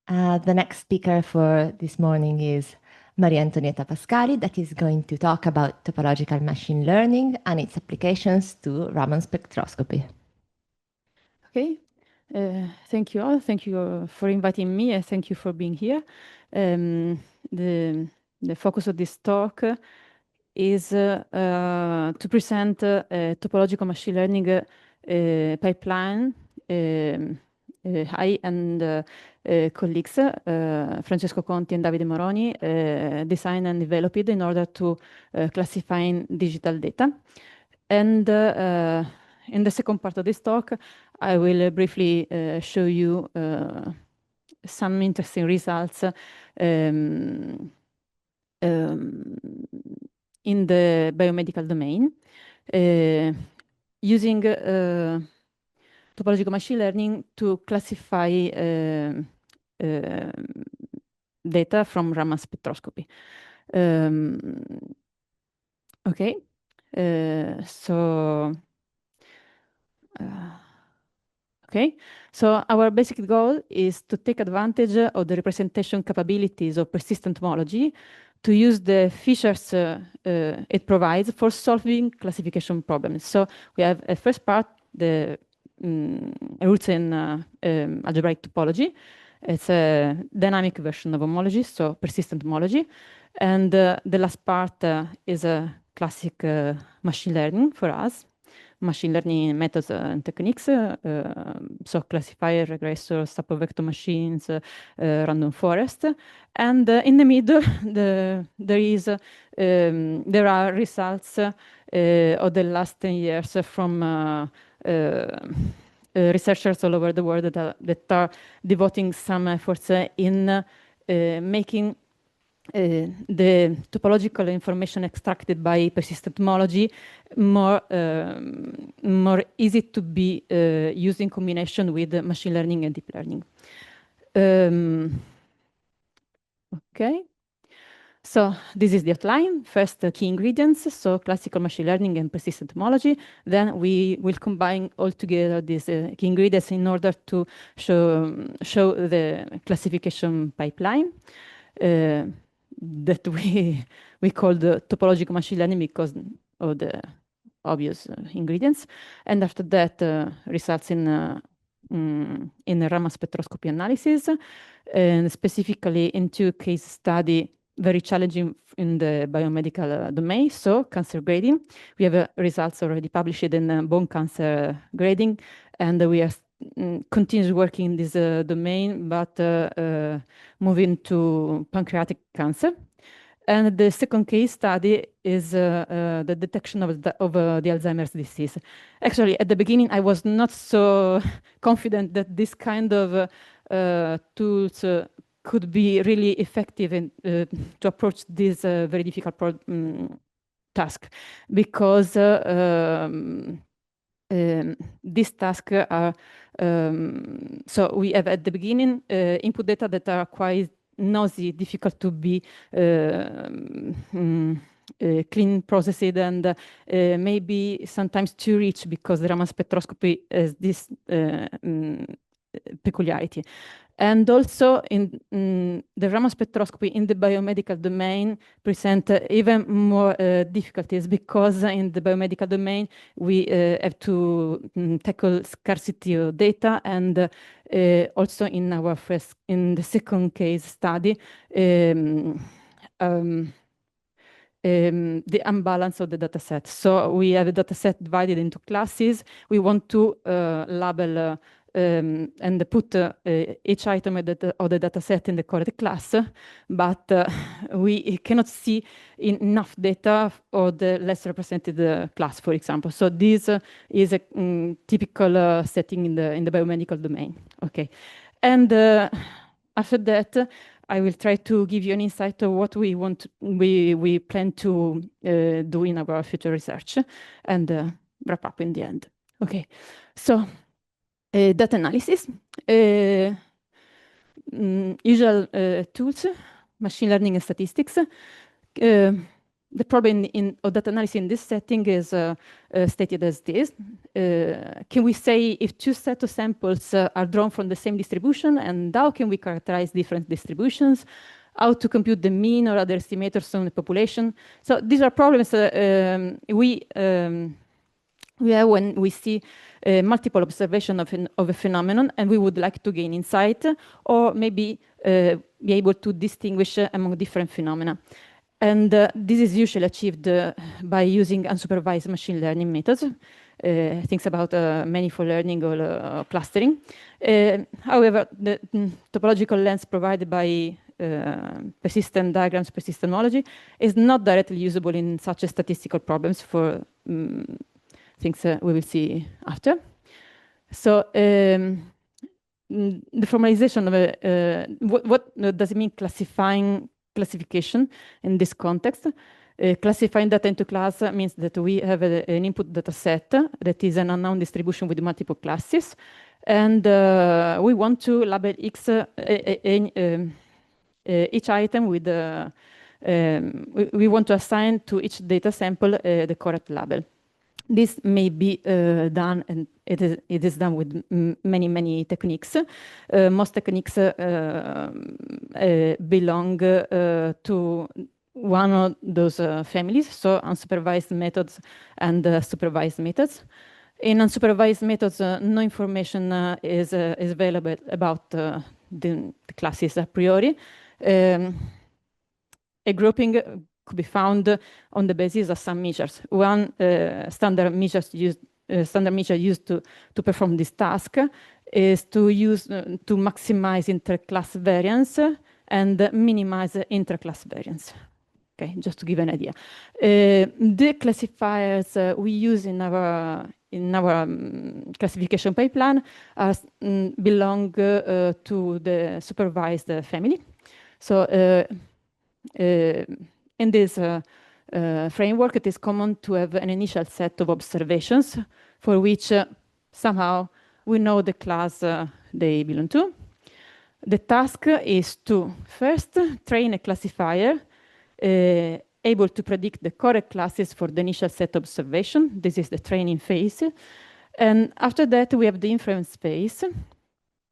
The next speaker for this morning is Maria Antonietta Pascali, that is going to talk about topological machine learning and its applications to Raman spectroscopy. Okay, thank you all. Thank you for inviting me, and thank you for being here. Um, the, the focus of this talk is to present a topological machine learning pipeline. I and colleagues, Francesco Conti and Davide Moroni, designed and developed it in order to classify digital data. And in the second part of this talk, I will briefly show you some interesting results in the biomedical domain using topological machine learning to classify data from Raman spectroscopy. Okay, okay, so our basic goal is to take advantage of the representation capabilities of persistent homology to use the features it provides for solving classification problems. So we have a first part, the roots in algebraic topology. It's a dynamic version of homology, so persistent homology. And the last part is a classic machine learning for us. Machine learning methods and techniques, so classifier, regressors, support vector machines, random forest. And in the middle, there are results of the last 10 years from researchers all over the world that are devoting some efforts in making the topological information extracted by persistent homology more easy to be used in combination with machine learning and deep learning. Okay. So this is the outline. First, key ingredients, so classical machine learning and persistent homology. Then we will combine all together these key ingredients in order to show the classification pipeline that we call the topological machine learning because of the obvious ingredients. And after that, results in Raman spectroscopy analysis, and specifically in two case study very challenging in the biomedical domain, so cancer grading. We have results already published in bone cancer grading, and we are continues working in this domain, but moving to pancreatic cancer. And the second case study is the detection of the Alzheimer's disease. Actually, at the beginning, I was not so confident that this kind of tools could be really effective in, to approach this very difficult task, because these tasks are, so we have at the beginning input data that are quite noisy, difficult to be clean processed, and maybe sometimes too rich because the Raman spectroscopy has this peculiarity. And also in the Raman spectroscopy in the biomedical domain present even more difficulties, because in the biomedical domain we have to tackle scarcity of data, and also in the second case study, the imbalance of the data set. So we have a data set divided into classes. We want to label and put each item of the data set in the correct class, but we cannot see enough data of the less represented class, for example. So this is a typical setting in the biomedical domain. Okay, and after that, I will try to give you an insight of what we plan to do in our future research, and wrap up in the end. Okay, so data analysis, usual tools, machine learning and statistics. the problem of data analysis in this setting is stated as this. Can we say if two sets of samples are drawn from the same distribution, and how can we characterize different distributions? How to compute the mean or other estimators on the population? So these are problems we have when we see multiple observation of a phenomenon, and we would like to gain insight, or maybe be able to distinguish among different phenomena. And this is usually achieved by using unsupervised machine learning methods. Things about manifold learning or clustering. However, the topological lens provided by persistent diagrams, persistent homology, is not directly usable in such a statistical problems for things we will see after. So the formalization of what does it mean classification in this context? Classifying data into class means that we have an input data set that is an unknown distribution with multiple classes, and we want to label each item with we want to assign to each data sample the correct label. This may be done, and it is done with many techniques. Most techniques belong to one of those families, so unsupervised methods and supervised methods. In unsupervised methods, no information is available about the classes a priori. A grouping could be found on the basis of some measures. One standard measure used to perform this task is to maximize interclass variance and minimize interclass variance. Okay, just to give an idea. The classifiers we use in our classification pipeline belong to the supervised family. So in this framework, it is common to have an initial set of observations for which somehow we know the class they belong to. The task is to first train a classifier able to predict the correct classes for the initial set observation. This is the training phase. And after that, we have the inference phase,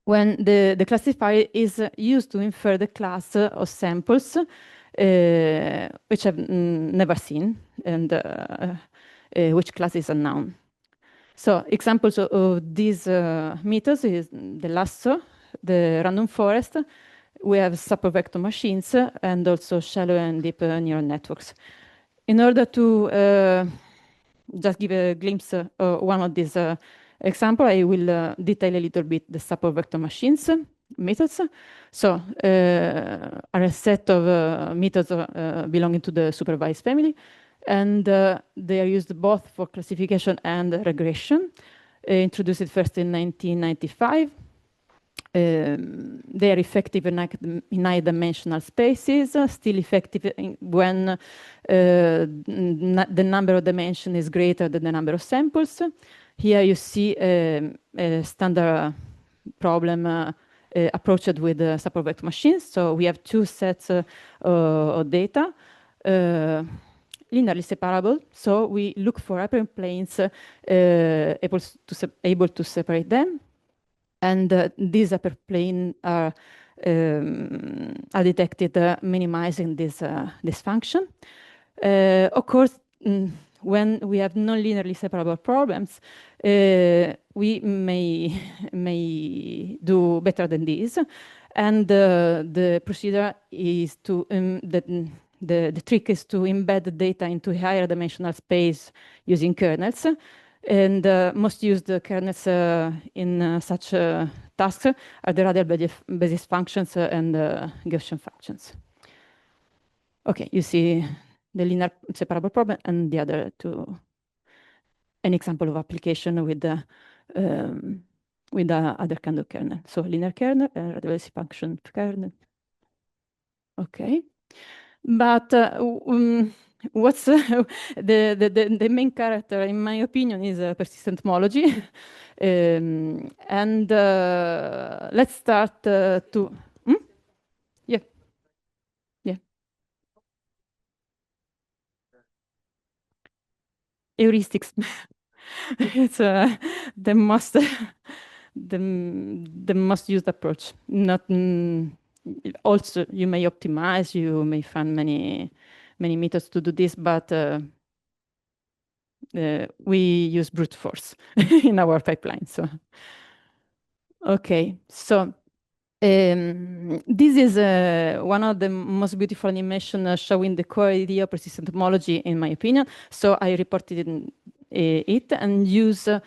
when the classifier is used to infer the class of samples which I've never seen, and which class is unknown. So examples of these methods is the lasso, the random forest. We have supervector machines and also shallow and deep neural networks. In order to just give a glimpse of one of these examples, I will detail a little bit the supervector machines methods. So are a set of methods belonging to the supervised family, and they are used both for classification and regression. Introduced first in 1995. They are effective in high-dimensional spaces, still effective when the number of dimensions is greater than the number of samples. Here you see a standard problem approached with supervector machines. So we have two sets of data, linearly separable. So we look for hyperplanes able to separate them. And these hyperplanes are detected minimizing this function. Of course, when we have non-linearly separable problems, we may do better than this. And the procedure is to the trick is to embed the data into a higher dimensional space using kernels. And most used kernels in such tasks are the radial basis functions and Gaussian functions. Okay, you see the linear separable problem and the other two. An example of application with the other kind of kernel. So linear kernel and radial basis function kernel. Okay, but what's the main character, in my opinion, is persistent homology. And let's start to... Yeah. Yeah. heuristics. It's the most the most used approach. Not also you may optimize, you may find many methods to do this, but we use brute force in our pipeline. So okay, so this is one of the most beautiful animation showing the core idea of persistent homology, in my opinion. So I reported it and use it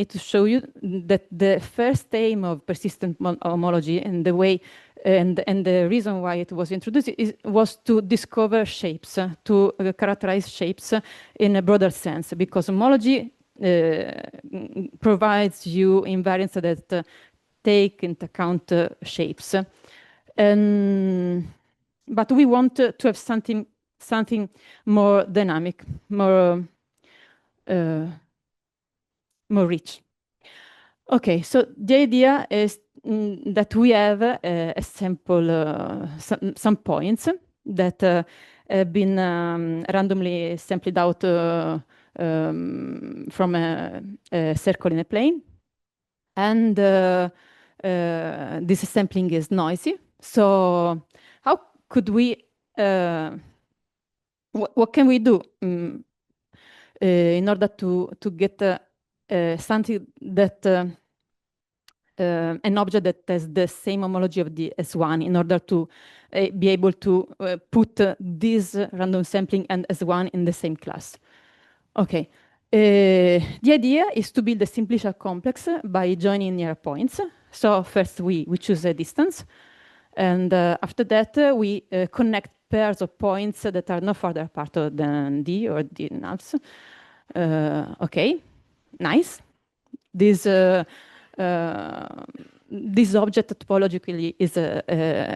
to show you that the first aim of persistent homology and the way and the reason why it was introduced was to discover shapes, to characterize shapes in a broader sense, because homology provides you invariants that take into account shapes. But we want to have something more dynamic, more rich. Okay, so the idea is that we have a sample, some points that have been randomly sampled out from a circle in a plane. And this sampling is noisy. So how could we, what can we do in order to get something that, an object that has the same homology of the S1 in order to be able to put this random sampling and S1 in the same class? Okay. The idea is to build a simplicial complex by joining near points. So first we choose a distance, and after that we connect pairs of points that are no further apart than D or D nulls. Okay, nice. This object topologically is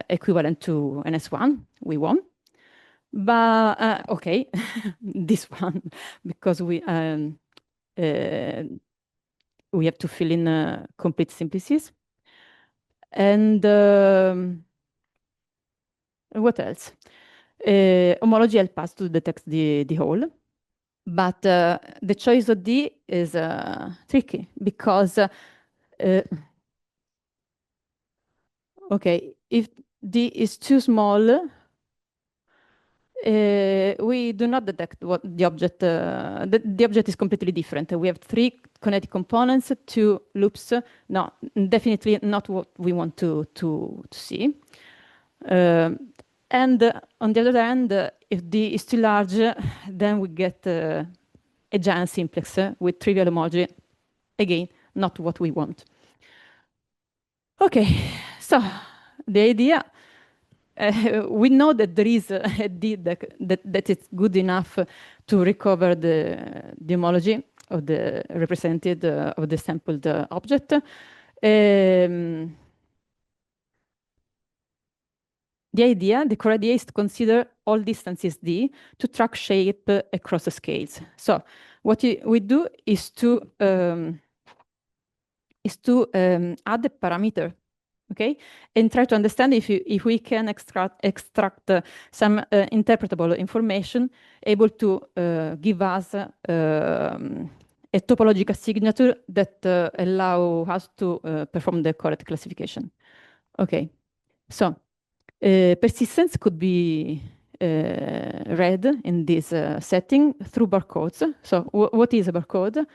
equivalent to an S1. We won. But okay, this one, because we have to fill in complete simplices. And what else? Homology helps us to detect the hole. But the choice of D is tricky because, okay, if D is too small, we do not detect what the object, the object is completely different. We have 3 kinetic components, 2 loops. No, definitely not what we want to see. And on the other hand, if D is too large, then we get a giant simplex with trivial homology. Again, not what we want. Okay, so the idea, we know that there is a D that is good enough to recover the homology of the represented of the sampled object. The core idea is to consider all distances D to track shape across the scales. So what we do is to add a parameter, okay, and try to understand if we can extract some interpretable information able to give us a topological signature that allow us to perform the correct classification. Okay, so persistence could be read in this setting through barcodes. So what is a barcode?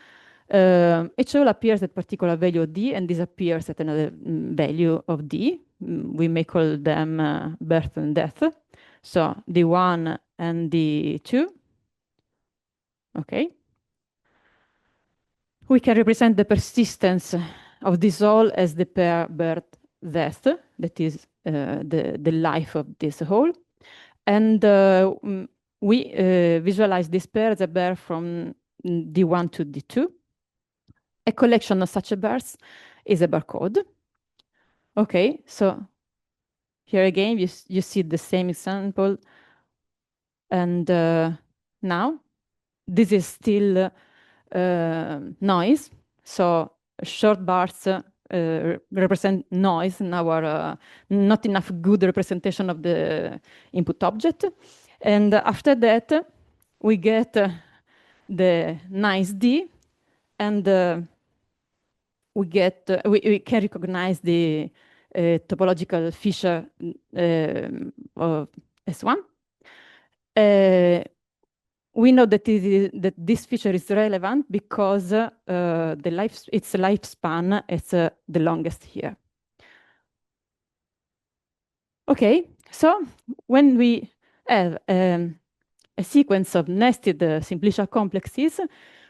Each hole appears at particular value of D and disappears at another value of D. We may call them birth and death. So D1 and D2. Okay. We can represent the persistence of this hole as the pair birth death, that is the life of this hole. And we visualize this pair as a pair from D1 to D2. A collection of such pairs is a barcode. Okay, so here again, you see the same example. And now, this is still noise. So short bars represent noise in our not enough good representation of the input object. And after that, we get the nice D, and we can recognize the topological feature of S1. We know that this feature is relevant because its lifespan is the longest here. Okay, so when we have a sequence of nested simplicial complexes,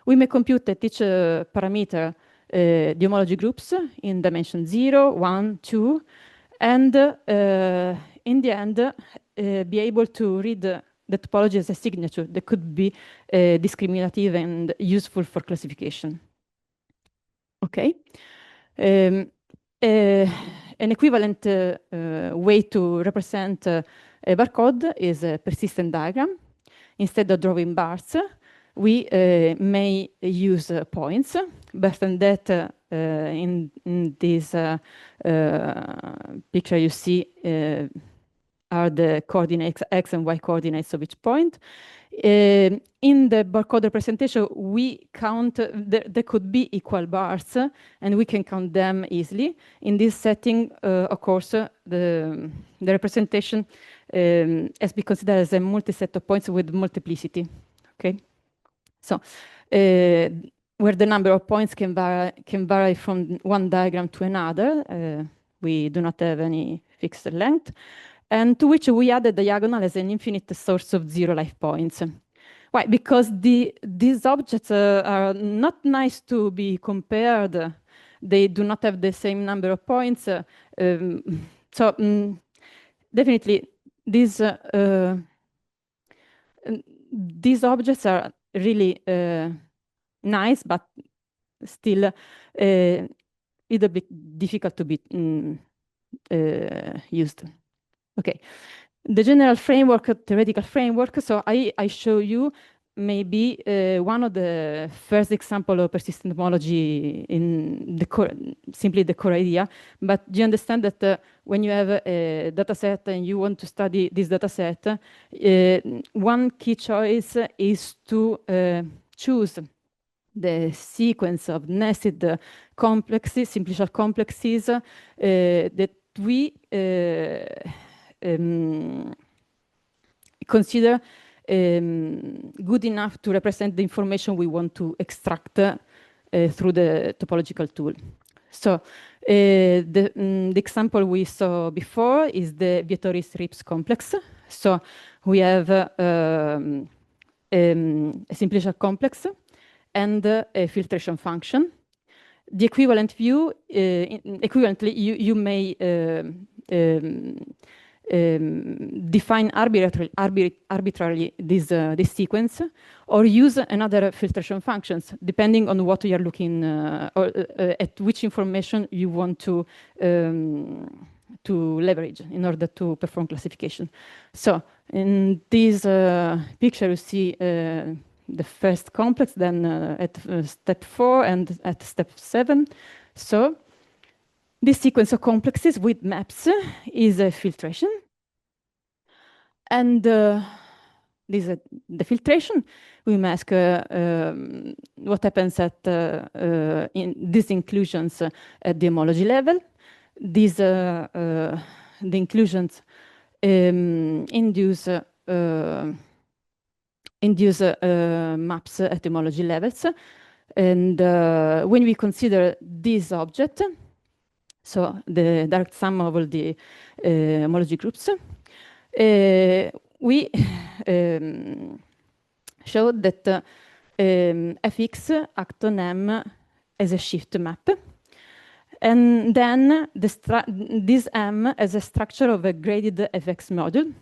we may compute at each parameter the homology groups in dimension 0, 1, 2, and in the end be able to read the topology as a signature that could be discriminative and useful for classification. Okay. An equivalent way to represent a barcode is a persistent diagram. Instead of drawing bars, we may use points, but than that, in this picture you see are the coordinates, x and y coordinates of each point. In the barcode representation, we count, there could be equal bars, and we can count them easily. In this setting, of course, the representation has been considered as a multi-set of points with multiplicity. Okay, so where the number of points can vary from one diagram to another, we do not have any fixed length, and to which we add a diagonal as an infinite source of zero life points. Why? Because these objects are not nice to be compared. They do not have the same number of points. Definitely, these objects are really nice, but still a little bit difficult to be used. Okay, the general framework, theoretical framework. So I show you maybe one of the first example of persistent homology in simply the core idea. But do you understand that when you have a data set and you want to study this data set, one key choice is to choose the sequence of nested complexes, simplicial complexes that we consider good enough to represent the information we want to extract through the topological tool. So the example we saw before is the Vietoris-Rips complex. So we have a simplicial complex and a filtration function. The equivalent view, equivalently, you may define arbitrarily this sequence, or use another filtration functions depending on what you are looking or at which information you want to leverage in order to perform classification. So in this picture, you see the first complex, then at step 4 and at step 7. So this sequence of complexes with maps is a filtration. And this is the filtration. We mask what happens at in these inclusions at the homology level. These the inclusions induce maps at homology levels. And when we consider this object, so the direct sum of all the homology groups, we showed that fx act on M as a shift map. And then this M as a structure of a graded fx module.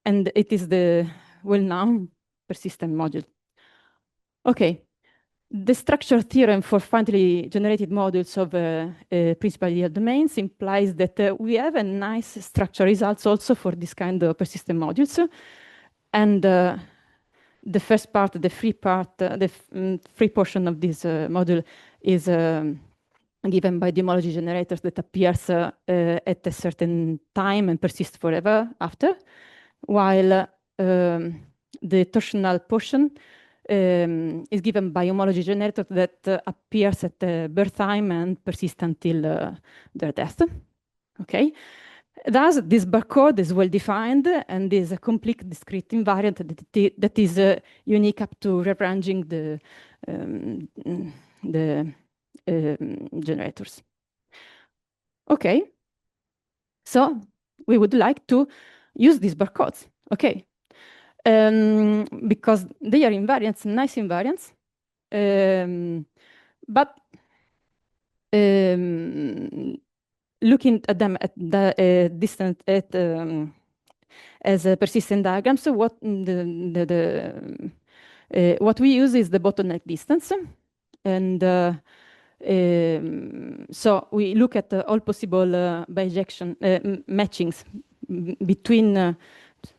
And it is the well-known persistent module. Okay, the structure theorem for finitely generated modules of principal ideal domains implies that we have a nice structure results also for this kind of persistent modules. And the first part, the free part, the free portion of this module is given by the homology generators that appears at a certain time and persists forever after. while the torsional portion is given by homology generator that appears at birth time and persists until their death. Okay. Thus, this barcode is well defined and is a complete discrete invariant that is unique up to rearranging the generators. Okay, so we would like to use these barcodes. Okay, because they are invariants, nice invariants, but looking at them at the distant as a persistent diagram, so what what we use is the bottleneck distance, and so we look at all possible bijection matchings between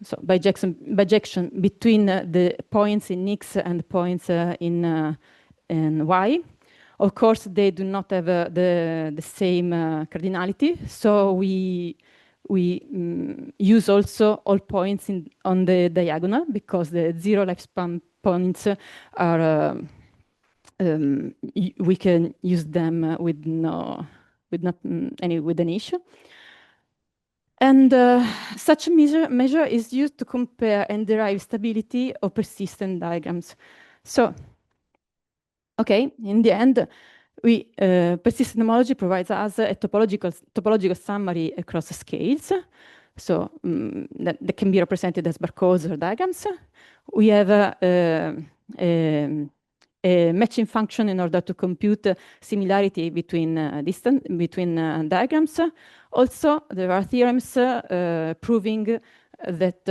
so bijection between the points in X and points in Y. Of course, they do not have the same cardinality, so we use also all points on the diagonal, because the zero lifespan points are we can use them with any issue. And such a measure is used to compare and derive stability of persistent diagrams. So, okay, in the end, persistent homology provides us a topological summary across scales. So that can be represented as barcodes or diagrams. We have a matching function in order to compute similarity between diagrams. Also, there are theorems proving that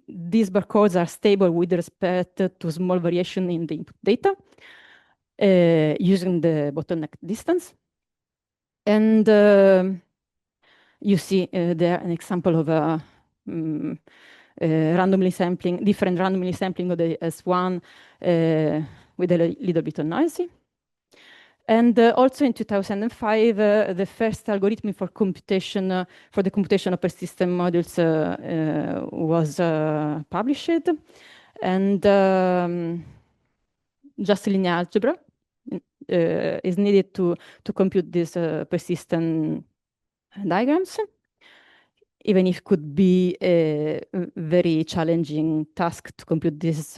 these barcodes are stable with respect to small variation in the input data using the bottleneck distance. And you see there an example of a different randomly sampling of the S1 with a little bit of noisy. And also in 2005, the first algorithm for computation for the computation of persistent modules was published, and just linear algebra is needed to compute these persistent diagrams, even if it could be a very challenging task to compute this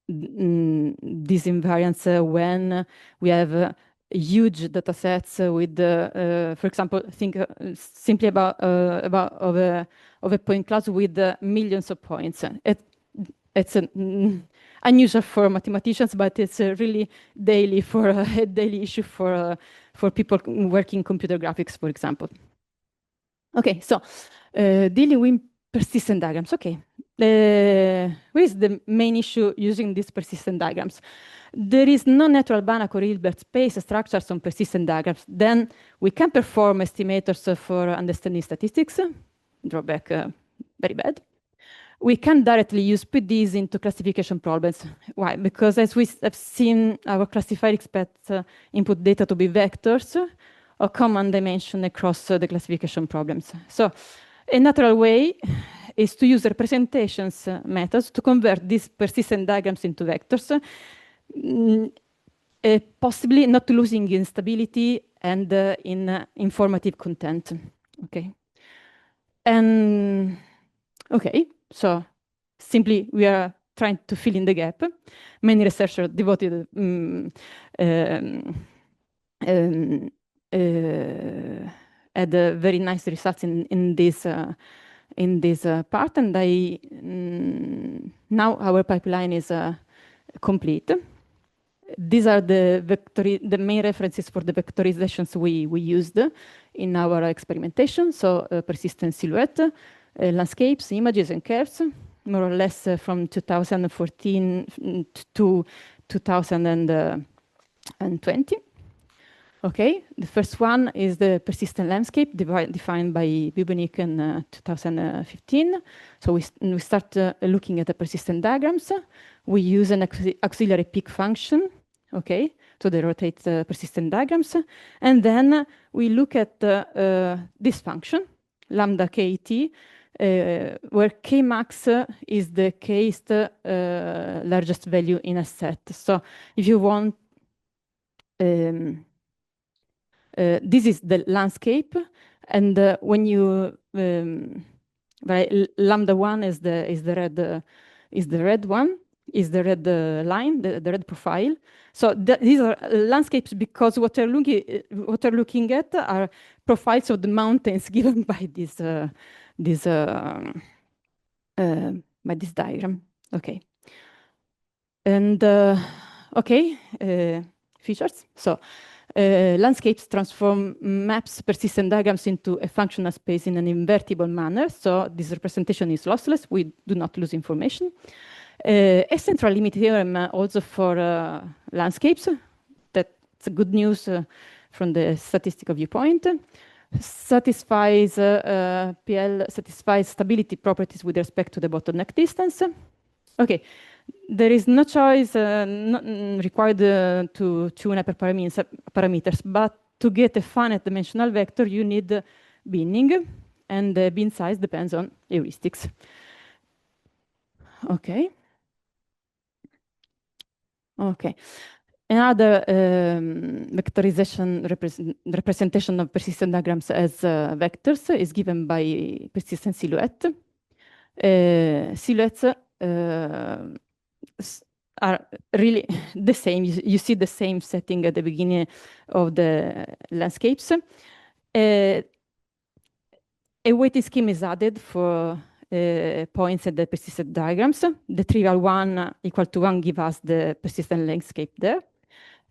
these invariants when we have huge data sets with, for example, think simply about of a point cloud with millions of points. It's unusual for mathematicians, but it's really daily for a daily issue for people working in computer graphics, for example. Okay, so dealing with persistent diagrams. Okay, what is the main issue using these persistent diagrams? There is no natural Banach or Hilbert space structures on persistent diagrams. Then we can perform estimators for understanding statistics. Drawback, very bad. We can directly use PDs into classification problems. Why? Because as we have seen, our classifier expects input data to be vectors of common dimension across the classification problems. So a natural way is to use representations methods to convert these persistent diagrams into vectors, possibly not losing in stability and in informative content. Okay. And okay, so simply we are trying to fill in the gap. Many researchers devoted had very nice results in this part, and now our pipeline is complete. These are the main references for the vectorizations we used in our experimentation. So persistent silhouette, landscapes, images, and curves, more or less from 2014 to 2020. Okay, the first one is the persistent landscape defined by Bubenic in 2015. So we start looking at the persistent diagrams. We use an auxiliary peak function, okay, to rotate the persistent diagrams. And then we look at this function, lambda kt, where kmax is the kth largest value in a set. So if you want, this is the landscape, and when you lambda 1 is the red one, is the red line, the red profile. So these are landscapes because what we're looking at are profiles of the mountains given by this diagram. Okay. And okay, features. So landscapes transform maps, persistent diagrams into a functional space in an invertible manner. So this representation is lossless. We do not lose information. A central limit theorem also for landscapes. That's good news from the statistical viewpoint. Satisfies PL satisfies stability properties with respect to the bottleneck distance. Okay, there is no choice required to tune hyperparameters, but to get a finite dimensional vector, you need binning, and the bin size depends on heuristics. Okay. Okay. Another vectorization representation of persistent diagrams as vectors is given by persistent silhouette. Silhouettes are really the same. You see the same setting at the beginning of the landscapes. A weighting scheme is added for points at the persistent diagrams. The trivial one equal to 1 give us the persistent landscape there.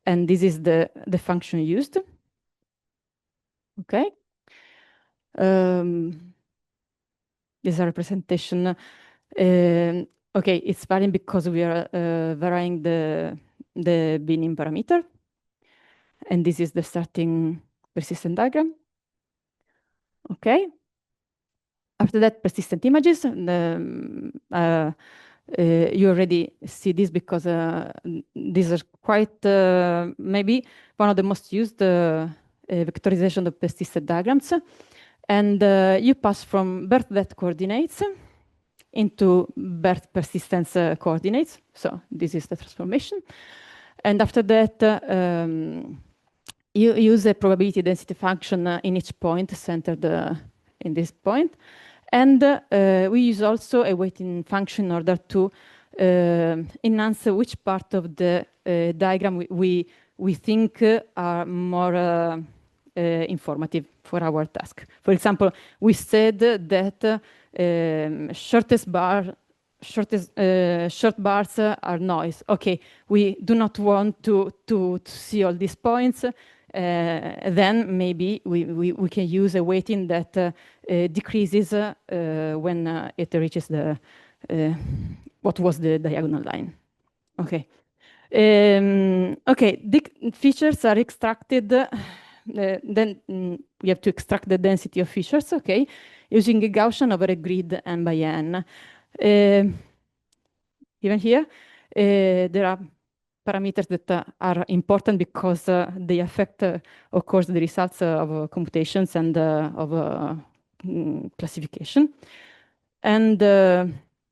And this is the function used. Okay. This is a representation. Okay, it's varying because we are varying the binning parameter. And this is the starting persistent diagram. Okay. After that, persistent images. You already see this because these are quite maybe one of the most used vectorization of persistent diagrams. And you pass from birth depth coordinates into birth persistence coordinates. So this is the transformation. And after that, you use a probability density function in each point centered in this point. And we use also a weighting function in order to enhance which part of the diagram we think are more informative for our task. For example, we said that short bars are noise. Okay, we do not want to see all these points. Then maybe we can use a weighting that decreases when it reaches the what was the diagonal line. Okay. Okay, the features are extracted. Then we have to extract the density of features, okay, using a Gaussian over a grid n by n. Even here, there are parameters that are important because they affect, of course, the results of computations and of classification. And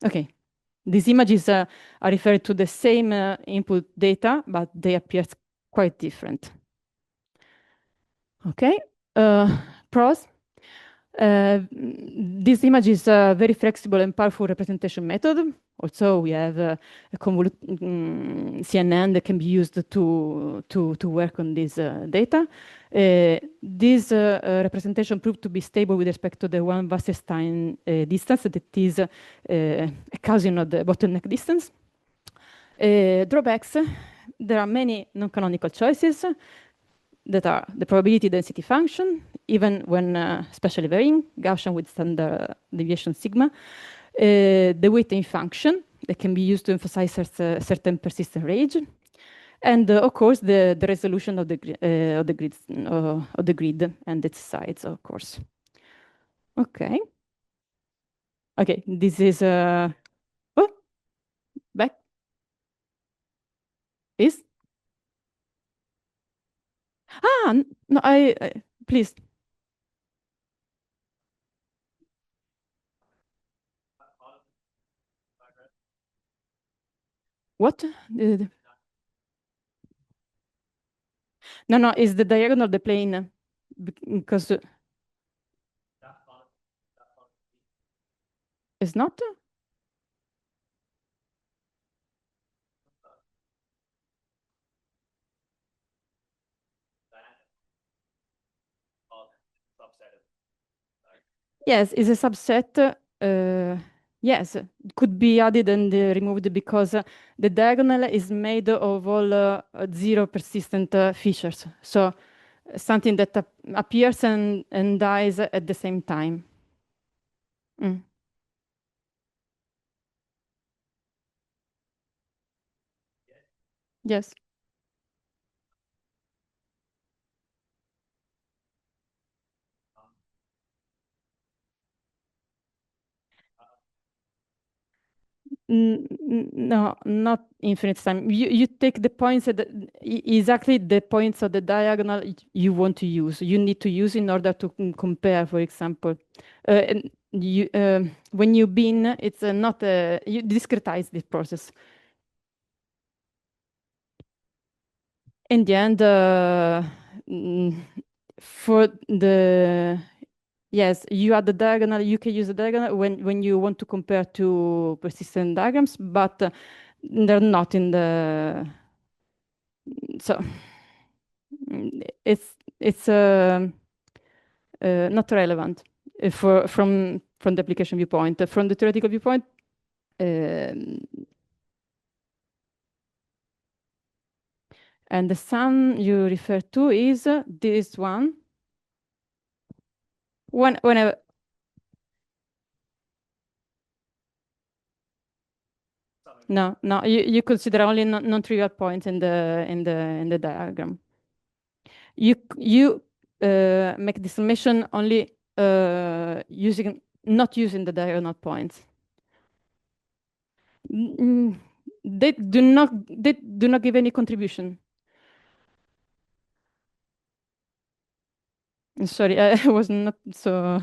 okay, these images are referred to the same input data, but they appear quite different. Okay, pros. This image is a very flexible and powerful representation method. Also, we have a CNN that can be used to work on this data. This representation proved to be stable with respect to the one Wasserstein distance, that is a cousin of the bottleneck distance. Drawbacks, there are many non-canonical choices that are the probability density function, even when spatially varying, Gaussian with standard deviation sigma, the weighting function that can be used to emphasize certain persistent range, and of course the resolution of the grid and its sides, of course. Okay. Okay, this is oh, back. Is no, please. What? No, it's the diagonal of the plane, because it's not? Yes, it's a subset. Yes, could be added and removed because the diagonal is made of all zero persistent features. So something that appears and dies at the same time. Mm. Yes. No, not infinite time. You take the points exactly the points of the diagonal you want to use. You need to use in order to compare, for example. And when you bin, it's not you discretize this process. In the end, for the yes, you add the diagonal. You can use the diagonal when you want to compare two persistent diagrams, but they're not in the. So it's not relevant from the application viewpoint. From the theoretical viewpoint, and the sum you refer to is this one. Whenever no, you consider only non-trivial points in the diagram. You make the summation only not using the diagonal points. They do not give any contribution. Sorry, I was not so.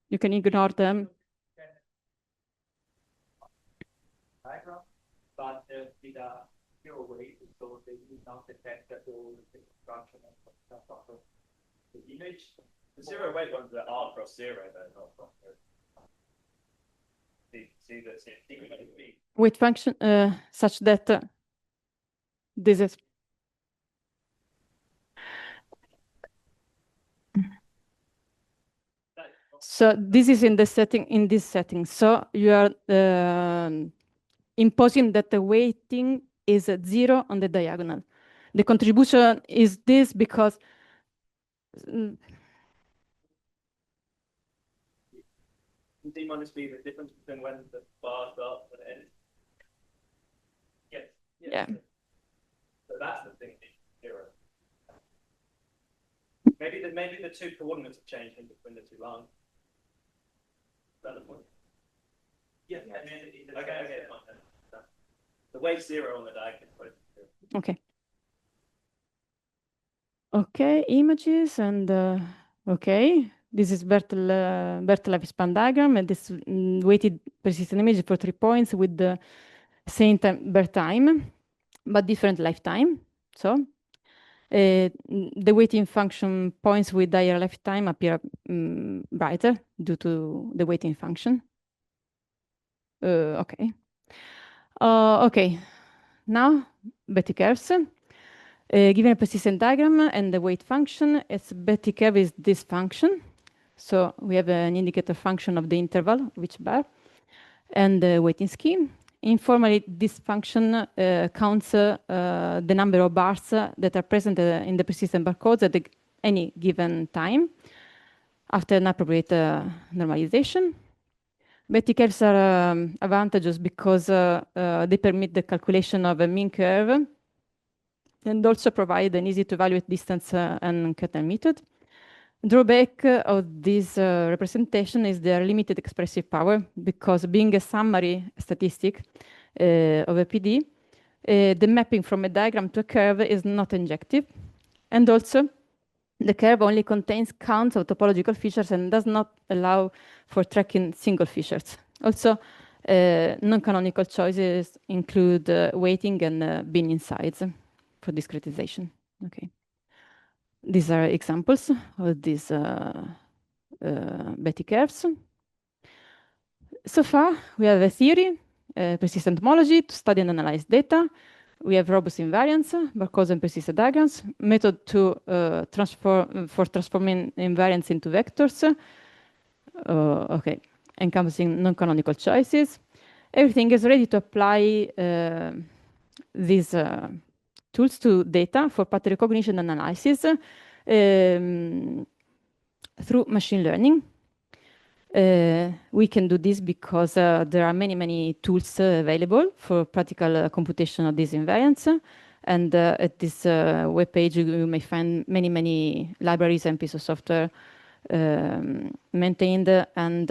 You can ignore them. But with a zero weight, so they do not affect the whole construction of the image. The zero weight ones are R cross zero, they're not cross zero. See that's it. Weight function such that this is. So this is in this setting. So you are imposing that the weighting is at 0 on the diagonal. The contribution is this because D minus B, the difference between when the bar starts and ends. Yes. Yeah. So that's the thing, zero. Maybe the two coordinates have changed in between the two lines. Is that the point? Yeah. Okay. The weight zero on the diagonal. Okay. Okay, images and okay. This is Bertel-Lifespan diagram, and this weighted persistent image for 3 points with the same time, but different lifetime. So the weighting function points with higher lifetime appear brighter due to the weighting function. Okay. Okay. Now, Betty curves. Given a persistent diagram and the weight function, its Betty curve is this function. So we have an indicator function of the interval, which bar, and the weighting scheme. Informally, this function counts the number of bars that are present in the persistent barcodes at any given time after an appropriate normalization. Betty curves are advantageous because they permit the calculation of a mean curve and also provide an easy to evaluate distance and Kernel method. Drawback of this representation is their limited expressive power, because being a summary statistic of a PD, the mapping from a diagram to a curve is not injective. And also, the curve only contains counts of topological features and does not allow for tracking single features. Also, Non-canonical choices include weighting and binning size for discretization. Okay. These are examples of these Betty curves. So far, we have a theory, persistent homology to study and analyze data. We have robust invariance, Barkhouse and persistent diagrams, method to transforming invariance into vectors. Okay, encompassing non-canonical choices. Everything is ready to apply these tools to data for pattern recognition and analysis through machine learning. We can do this because there are many tools available for practical computation of these invariants. And at this web page, you may find many libraries and pieces of software maintained and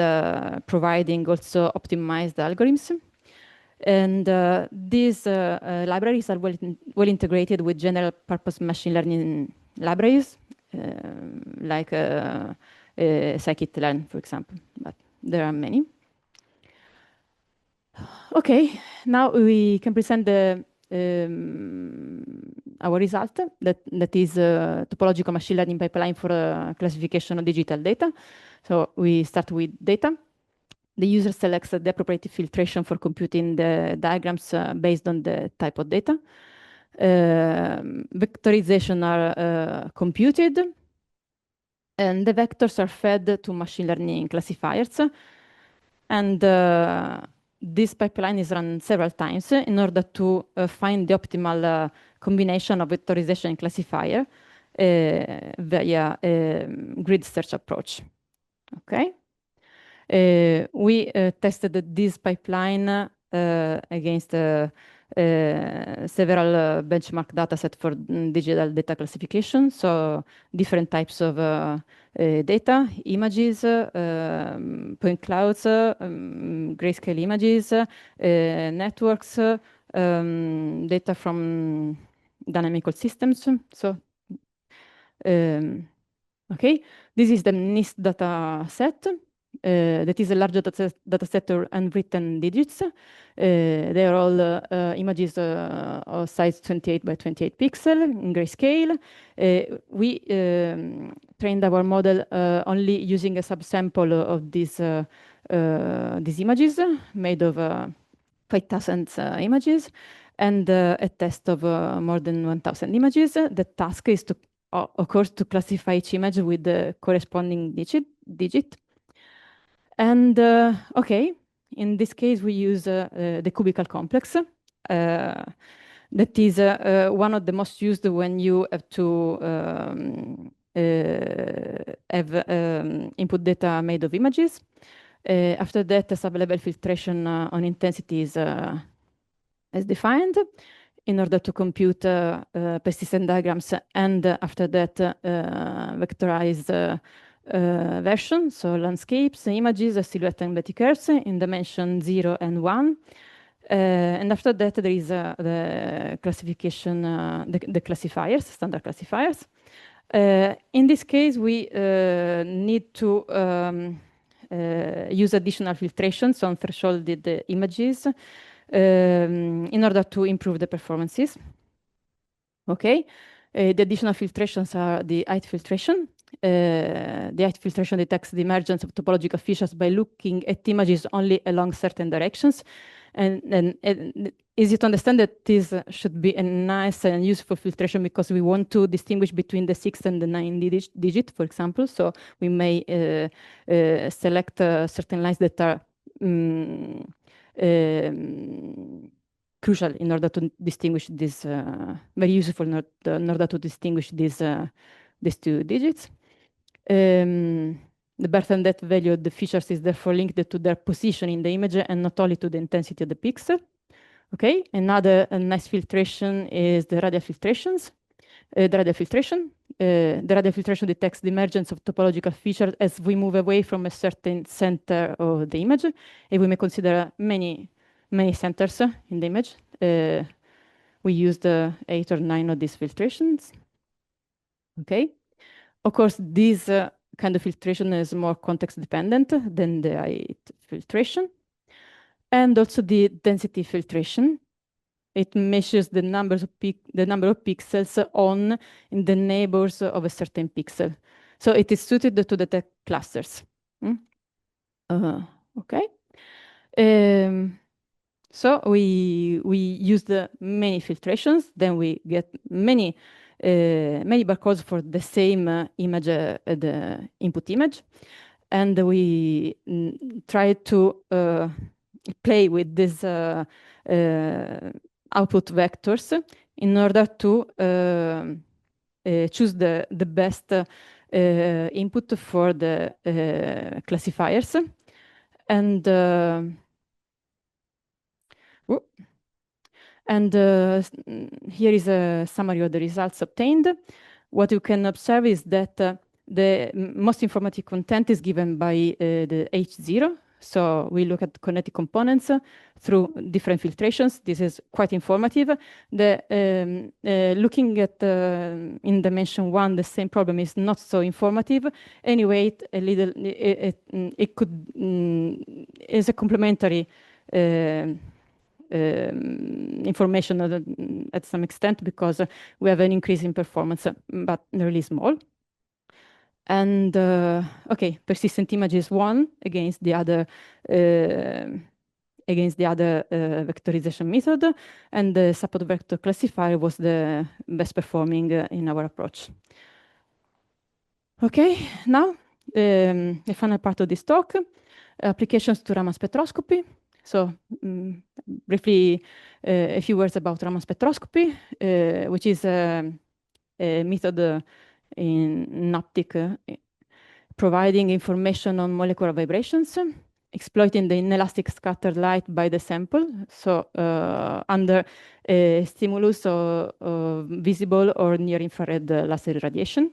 providing also optimized algorithms. And these libraries are well integrated with general purpose machine learning libraries, like scikit-learn, for example, but there are many. Okay, now we can present our result, that is topological machine learning pipeline for classification of digital data. So we start with data. The user selects the appropriate filtration for computing the diagrams based on the type of data. Vectorization are computed, and the vectors are fed to machine learning classifiers. And this pipeline is run several times in order to find the optimal combination of vectorization and classifier via grid search approach. Okay. We tested this pipeline against several benchmark dataset for digital data classification. So different types of data, images, point clouds, grayscale images, networks, data from dynamical systems. So, okay, this is the NIST data set. That is a large data set of unwritten digits. They are all images of size 28 by 28 pixel in grayscale. We trained our model only using a subsample of these images made of 5,000 images and a test of more than 1,000 images. The task is to, of course, to classify each image with the corresponding digit. And okay, in this case, we use the cubical complex. That is one of the most used when you have to have input data made of images. After that, a sub-level filtration on intensity is defined in order to compute persistent diagrams, and after that, vectorized version, so landscapes, images, silhouette and Betty curves in dimension 0 and 1. And after that, there is the classification, the classifiers, standard classifiers. In this case, we need to use additional filtrations on thresholded images in order to improve the performances. Okay, the additional filtrations are the height filtration. The height filtration detects the emergence of topological features by looking at images only along certain directions. And easy to understand that this should be a nice and useful filtration because we want to distinguish between the 6 and the 9 digit, for example. So we may select certain lines that are crucial in order to distinguish this, very useful in order to distinguish these two digits. The birth and death value of the features is therefore linked to their position in the image and not only to the intensity of the pixel. Okay, another nice filtration is the radial filtrations. The radial filtration detects the emergence of topological features as we move away from a certain center of the image, and we may consider many centers in the image. We used 8 or 9 of these filtrations. Okay, of course, this kind of filtration is more context dependent than the height filtration. and also the density filtration. It measures the number of pixels in the neighbors of a certain pixel. So it is suited to detect clusters. Okay. So we use many filtrations, then we get many barcodes for the same image, the input image, and we try to play with these output vectors in order to choose the best input for the classifiers. And here is a summary of the results obtained. What you can observe is that the most informative content is given by the H0. So we look at kinetic components through different filtrations. This is quite informative. Looking at in dimension 1, the same problem is not so informative. Anyway, it could is a complementary information at some extent, because we have an increase in performance, but really small. And okay, persistent image is 1 against the other vectorization method, and the support vector classifier was the best performing in our approach. Okay, now the final part of this talk, applications to Raman spectroscopy. So briefly, a few words about Raman spectroscopy, which is a method in optic providing information on molecular vibrations, exploiting the inelastic scattered light by the sample, so under stimulus or visible or near infrared laser radiation.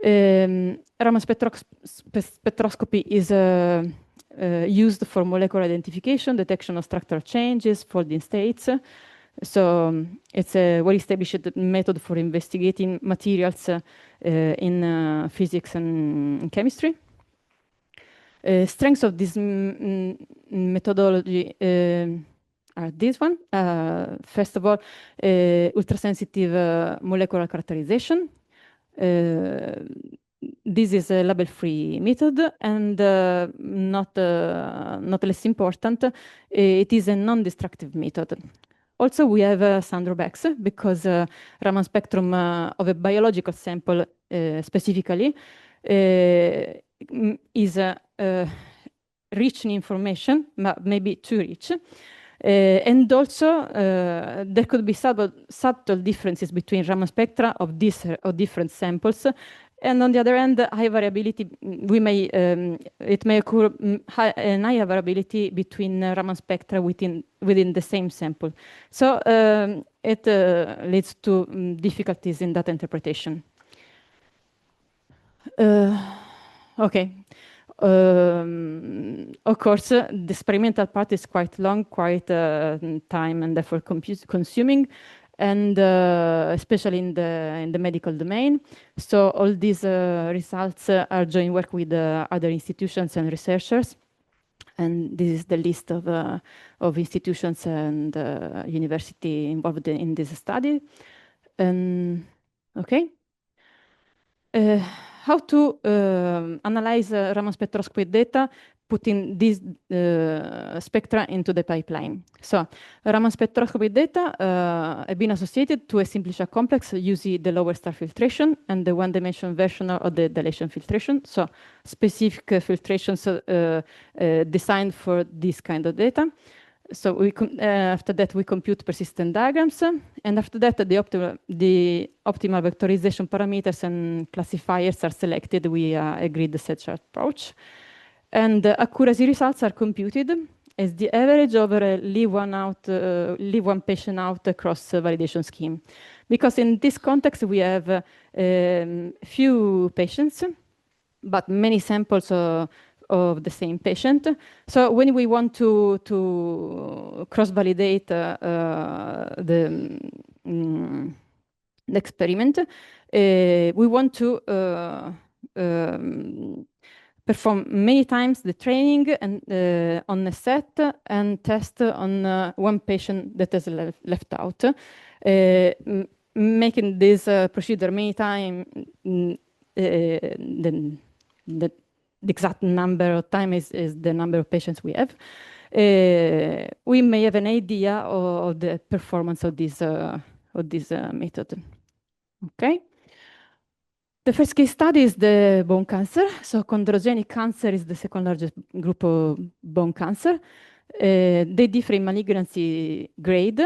Raman spectroscopy is used for molecular identification, detection of structural changes, folding states. So it's a well-established method for investigating materials in physics and chemistry. Strengths of this methodology are this one. First of all, ultrasensitive molecular characterization. This is a label-free method, and not less important, it is a non-destructive method. Also, we have some drawbacks, because Raman spectrum of a biological sample specifically is rich in information, but maybe too rich. And also, there could be subtle differences between Raman spectra of different samples. And on the other hand, high variability, it may occur an higher variability between Raman spectra within the same sample. So it leads to difficulties in data interpretation. Okay. Of course, the experimental part is quite long, quite time and effort consuming, and especially in the medical domain. So all these results are joint work with other institutions and researchers. And this is the list of institutions and university involved in this study. Okay. How to analyze Raman spectroscopy data, putting these spectra into the pipeline. So Raman spectroscopy data have been associated to a simplicial complex using the lower star filtration and the one-dimensional version of the dilation filtration. So specific filtrations designed for this kind of data. So after that, we compute persistent diagrams, and after that, the optimal vectorization parameters and classifiers are selected via a grid set chart approach. And accuracy results are computed as the average over a leave one patient out cross validation scheme. Because in this context, we have few patients, but many samples of the same patient. So when we want to cross-validate the experiment, we want to perform many times the training and on a set and test on one patient that is left out. Making this procedure many times, the exact number of time is the number of patients we have. We may have an idea of the performance of this method. Okay. The first case study is the bone cancer. So chondrogenic cancer is the second largest group of bone cancer. They differ in malignancy grade.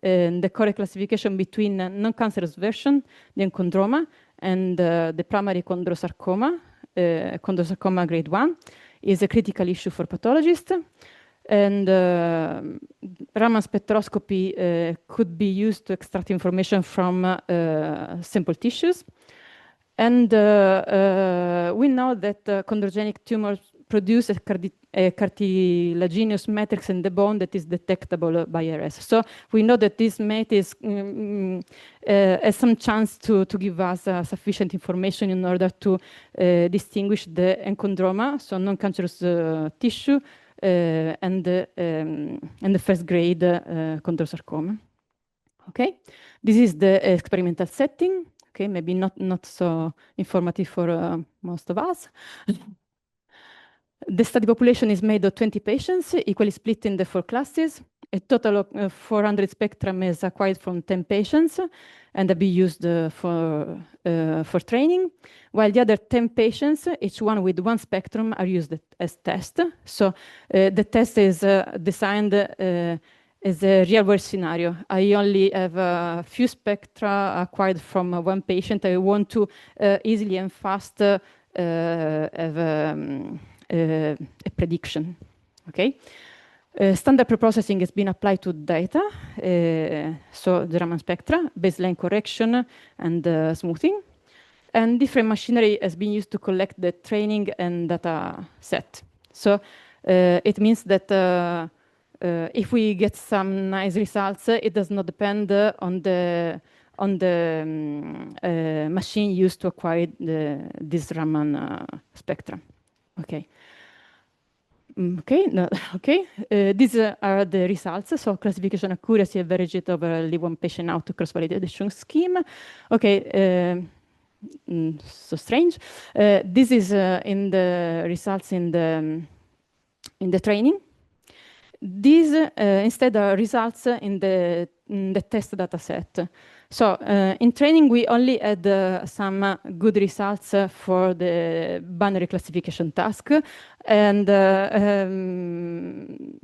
And the correct classification between non-cancerous version, the enchondroma, and the primary chondrosarcoma, chondrosarcoma grade 1, is a critical issue for pathologists. And Raman spectroscopy could be used to extract information from sample tissues. And we know that chondrogenic tumors produce a cartilaginous matrix in the bone that is detectable by RS. So we know that this matrix has some chance to give us sufficient information in order to distinguish the enchondroma, so non-cancerous tissue, and the first grade chondrosarcoma. Okay, this is the experimental setting. Okay, maybe not so informative for most of us. The study population is made of 20 patients, equally split in the 4 classes. A total of 400 spectrum is acquired from 10 patients and will be used for training, while the other 10 patients, each one with 1 spectrum, are used as test. So the test is designed as a real-world scenario. I only have a few spectra acquired from 1 patient. I want to easily and fast have a prediction. Okay. Standard preprocessing has been applied to data, so the Raman spectra, baseline correction, and smoothing. And different machinery has been used to collect the training and data set. So it means that if we get some nice results, it does not depend on the machine used to acquire this Raman spectra. Okay. Okay, no, okay. These are the results. So classification accuracy averaged over leave one patient out to cross-validation scheme. Okay, so strange. This is in the results in the training. These instead are results in the test data set. So in training, we only had some good results for the binary classification task. And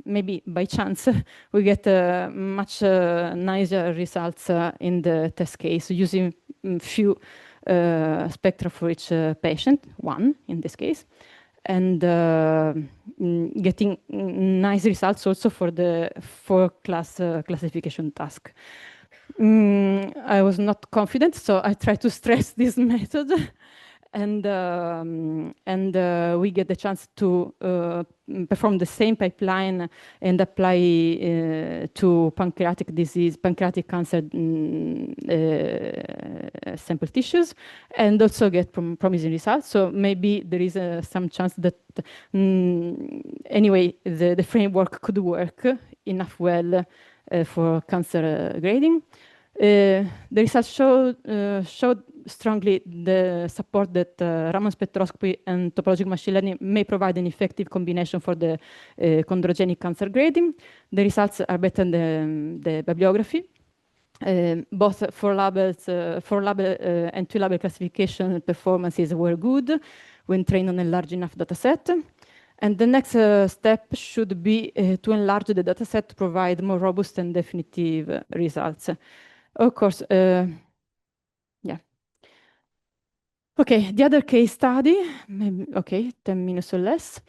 maybe by chance, we get much nicer results in the test case using few spectra for each patient, 1 in this case. And getting nice results also for the 4-class classification task. I was not confident, so I tried to stress this method, and we get the chance to perform the same pipeline and apply to pancreatic disease, pancreatic cancer sample tissues, and also get promising results. So maybe there is some chance that anyway the framework could work enough well for cancer grading. The results showed strongly the support that Raman spectroscopy and topological machine learning may provide an effective combination for the chondrogenic cancer grading. The results are better than the bibliography. Both for label and 2-label classification performances were good when trained on a large enough data set. And the next step should be to enlarge the data set to provide more robust and definitive results. Of course, yeah. Okay, the other case study, maybe, okay, 10 minutes or less.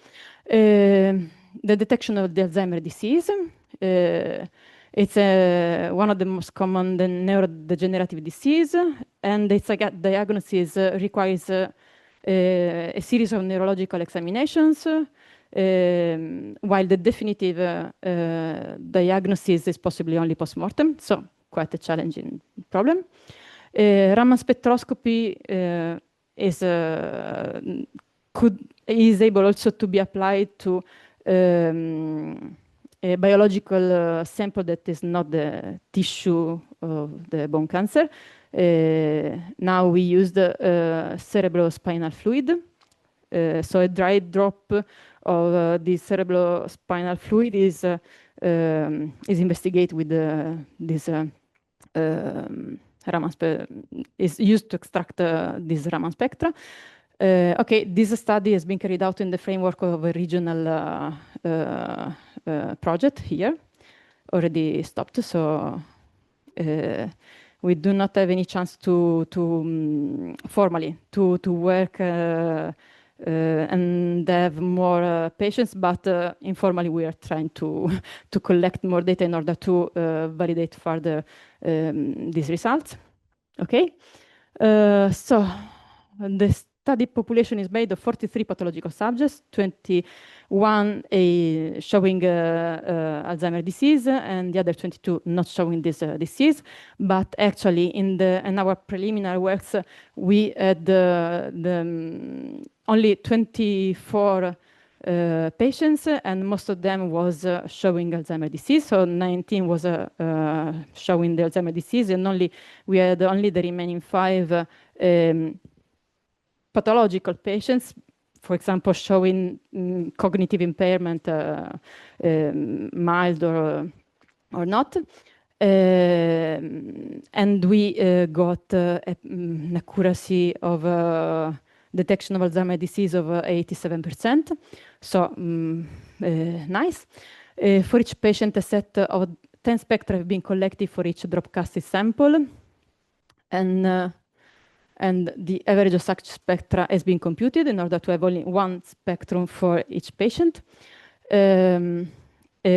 The detection of the Alzheimer's disease. It's one of the most common neurodegenerative disease, and its diagnosis requires a series of neurological examinations, while the definitive diagnosis is possibly only post-mortem, so quite a challenging problem. Raman spectroscopy is able also to be applied to a biological sample that is not the tissue of the bone cancer. Now we use the cerebrospinal fluid. So a dry drop of the cerebrospinal fluid is investigated with this Raman is used to extract this Raman spectra. Okay, this study has been carried out in the framework of a regional project here, already stopped. So we do not have any chance to formally to work and have more patients, but informally we are trying to collect more data in order to validate further these results. Okay, so the study population is made of 43 pathological subjects, 21 showing Alzheimer's disease, and the other 22 not showing this disease. But actually, in our preliminary works, we had only 24 patients, and most of them was showing Alzheimer's disease. So 19 was showing the Alzheimer's disease, and we had only the remaining 5 pathological patients, for example, showing cognitive impairment, mild or not. And we got an accuracy of detection of Alzheimer's disease of 87%. So nice. For each patient, a set of 10 spectra have been collected for each drop-casted sample. And the average of such spectra has been computed in order to have only one spectrum for each patient.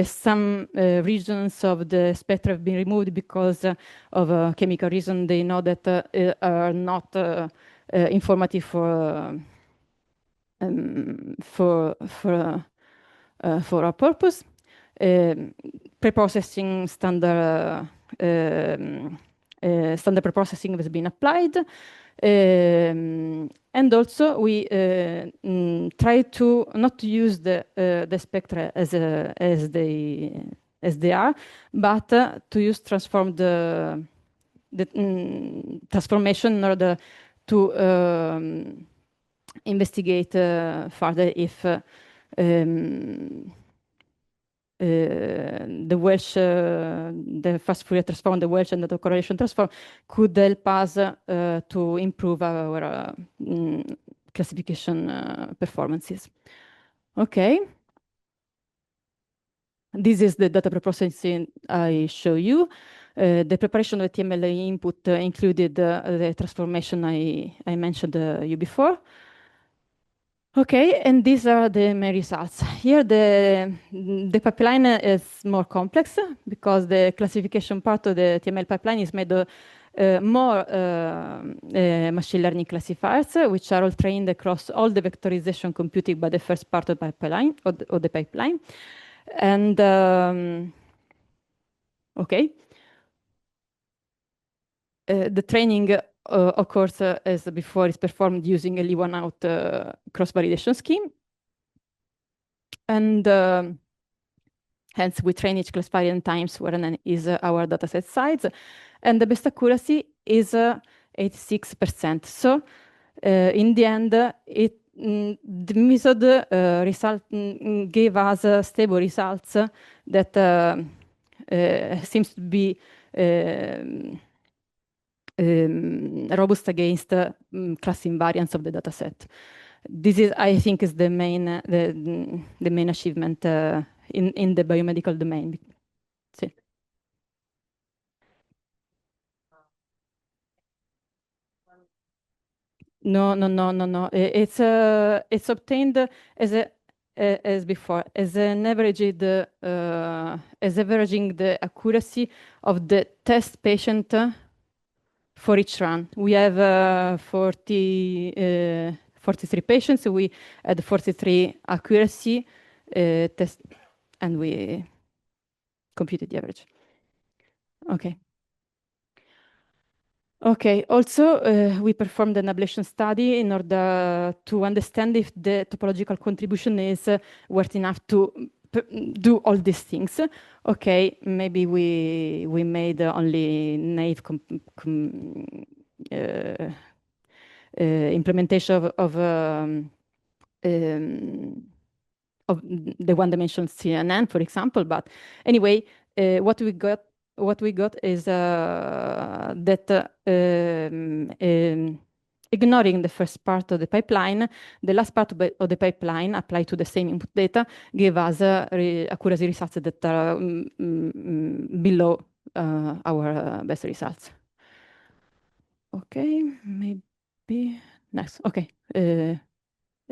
Some regions of the spectra have been removed because of a chemical reason. They know that are not informative for our purpose. Preprocessing standard preprocessing has been applied. And also we try to not use the spectra as they are, but to use transformed transformation in order to investigate further if the Welsh, the fast Fourier transform, the Welsh and the correlation transform could help us to improve our classification performances. Okay. This is the data preprocessing I show you. The preparation of the TML input included the transformation I mentioned you before. Okay, and these are the main results. Here the pipeline is more complex because the classification part of the TML pipeline is made of more machine learning classifiers, which are all trained across all the vectorization computing by the first part of the pipeline. And okay, the training, of course, as before, is performed using a leave-one-out cross-validation scheme. And hence, we train each classifier n times where n is our dataset size. And the best accuracy is 86%. So in the end, the method gave us stable results that seems to be robust against class invariance of the dataset. This is, I think, is the main achievement in the biomedical domain. Sì. No. It's obtained as before, as averaging the accuracy of the test patient for each run. We have 43 patients. So we had 43 accuracy tests, and we computed the average. Okay. Okay, also we performed an ablation study in order to understand if the topological contribution is worth enough to do all these things. Okay, maybe we made only naive implementation of the one-dimensional CNN, for example. But anyway, what we got is that ignoring the first part of the pipeline, the last part of the pipeline applied to the same input data gave us accuracy results that are below our best results. Okay, maybe next. Okay.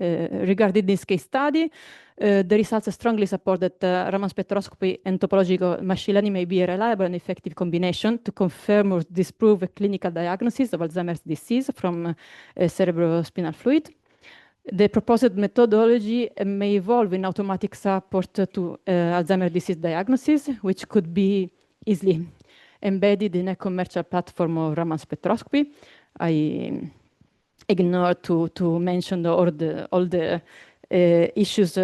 Regarding this case study, the results strongly support that Raman spectroscopy and topological machine learning may be a reliable and effective combination to confirm or disprove a clinical diagnosis of Alzheimer's disease from cerebrospinal fluid. The proposed methodology may evolve in automatic support to Alzheimer's disease diagnosis, which could be easily embedded in a commercial platform of Raman spectroscopy. I ignore to mention all the issues